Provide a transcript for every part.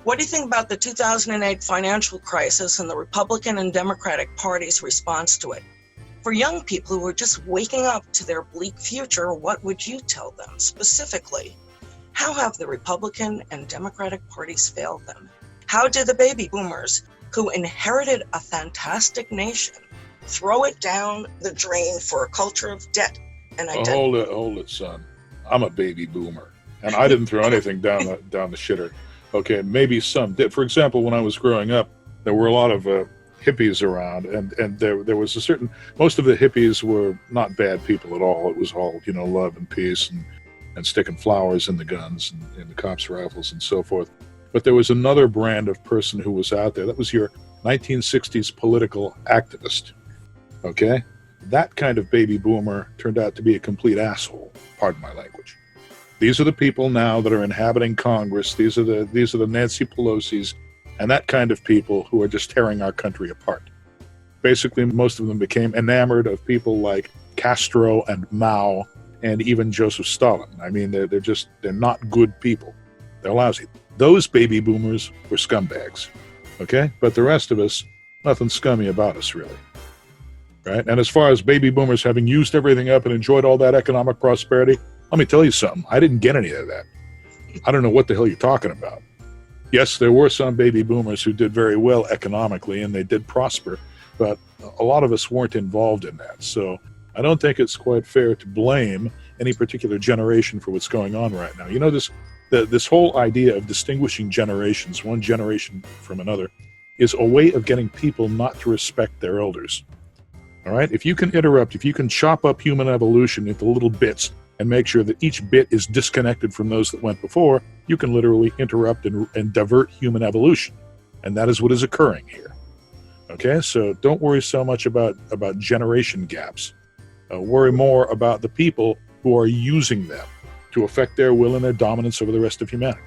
What do you think about the 2008 financial crisis and the Republican and Democratic parties' response to it? For young people who are just waking up to their bleak future, what would you tell them specifically? How have the Republican and Democratic parties failed them? How did the baby boomers, who inherited a fantastic nation, throw it down the drain for a culture of debt and identity? Hold it, son. I'm a baby boomer, and I didn't throw anything down the shitter. Okay, maybe some did. For example, when I was growing up, there were a lot of hippies around, and there was a certain, most of the hippies were not bad people at all. It was all, love and peace and sticking flowers in the guns and in the cops' rifles and so forth. But there was another brand of person who was out there. That was your 1960s political activist. Okay? That kind of baby boomer turned out to be a complete asshole, pardon my language. These are the people now that are inhabiting Congress. These are the Nancy Pelosi's and that kind of people who are just tearing our country apart. Basically, most of them became enamored of people like Castro and Mao and even Joseph Stalin. I mean, they're not good people. They're lousy. Those baby boomers were scumbags, okay? But the rest of us, nothing scummy about us, really, right? And as far as baby boomers having used everything up and enjoyed all that economic prosperity, let me tell you something. I didn't get any of that. I don't know what the hell you're talking about. Yes, there were some baby boomers who did very well economically, and they did prosper, but a lot of us weren't involved in that. So I don't think it's quite fair to blame any particular generation for what's going on right now. This whole idea of distinguishing generations, one generation from another, is a way of getting people not to respect their elders. All right? If you can chop up human evolution into little bits and make sure that each bit is disconnected from those that went before, you can literally interrupt and divert human evolution. And that is what is occurring here. Okay? So don't worry so much about generation gaps. Worry more about the people who are using them to affect their will and their dominance over the rest of humanity.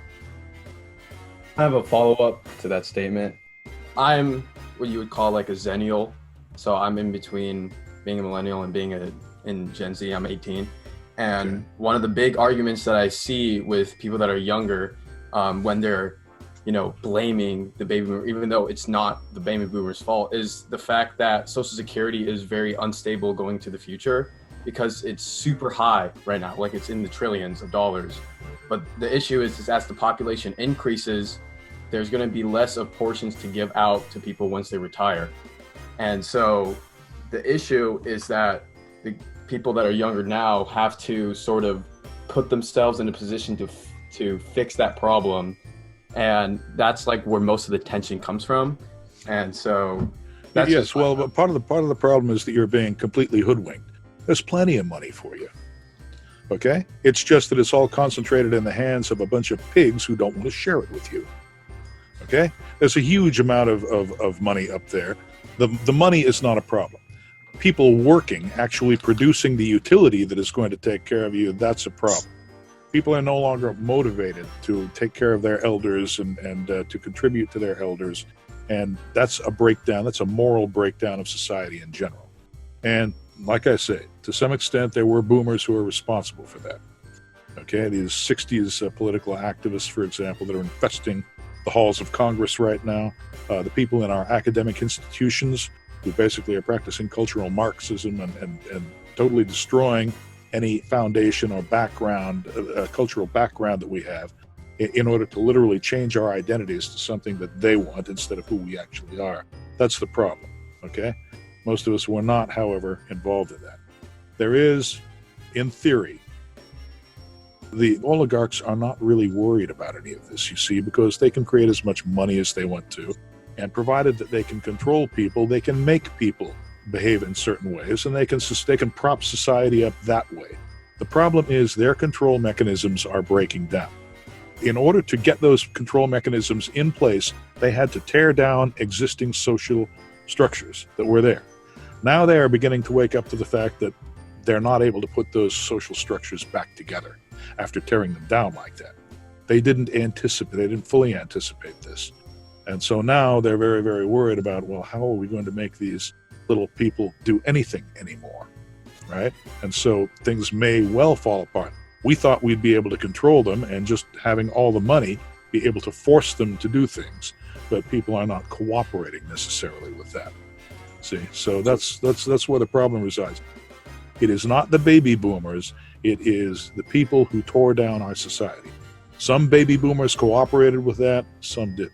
I have a follow-up to that statement. I'm what you would call like a Zennial. So I'm in between being a millennial and being in Gen Z. I'm 18. And okay. One of the big arguments that I see with people that are younger, when they're, blaming the baby boomer, even though it's not the baby boomer's fault, is the fact that Social Security is very unstable going to the future because it's super high right now, like it's in the trillions of dollars. But the issue is as the population increases, there's going to be less of portions to give out to people once they retire. And so the issue is that the people that are younger now have to sort of put themselves in a position to fix that problem. And that's like where most of the tension comes from. And so that's yes, well, but part of the problem is that you're being completely hoodwinked. There's plenty of money for you. Okay? It's just that it's all concentrated in the hands of a bunch of pigs who don't want to share it with you. Okay? There's a huge amount of money up there. The money is not a problem. People working, actually producing the utility that is going to take care of you, that's a problem. People are no longer motivated to take care of their elders and to contribute to their elders. And that's a breakdown. That's a moral breakdown of society in general. And like I say, to some extent, there were boomers who are responsible for that. Okay, these 60s political activists, for example, that are infesting the halls of Congress right now, the people in our academic institutions who basically are practicing cultural Marxism and totally destroying any foundation or background, cultural background that we have in order to literally change our identities to something that they want instead of who we actually are. That's the problem, okay? Most of us were not, however, involved in that. There is, in theory, the oligarchs are not really worried about any of this, you see, because they can create as much money as they want to, and provided that they can control people, they can make people behave in certain ways, and they can prop society up that way. The problem is their control mechanisms are breaking down. In order to get those control mechanisms in place, they had to tear down existing social structures that were there. Now they are beginning to wake up to the fact that they're not able to put those social structures back together after tearing them down like that. They didn't fully anticipate this. And so now they're very, very worried about, well, how are we going to make these little people do anything anymore, right? And so things may well fall apart. We thought we'd be able to control them, and just having all the money be able to force them to do things, but people are not cooperating necessarily with that. See, so that's where the problem resides. It is not the baby boomers, it is the people who tore down our society. Some baby boomers cooperated with that, some didn't.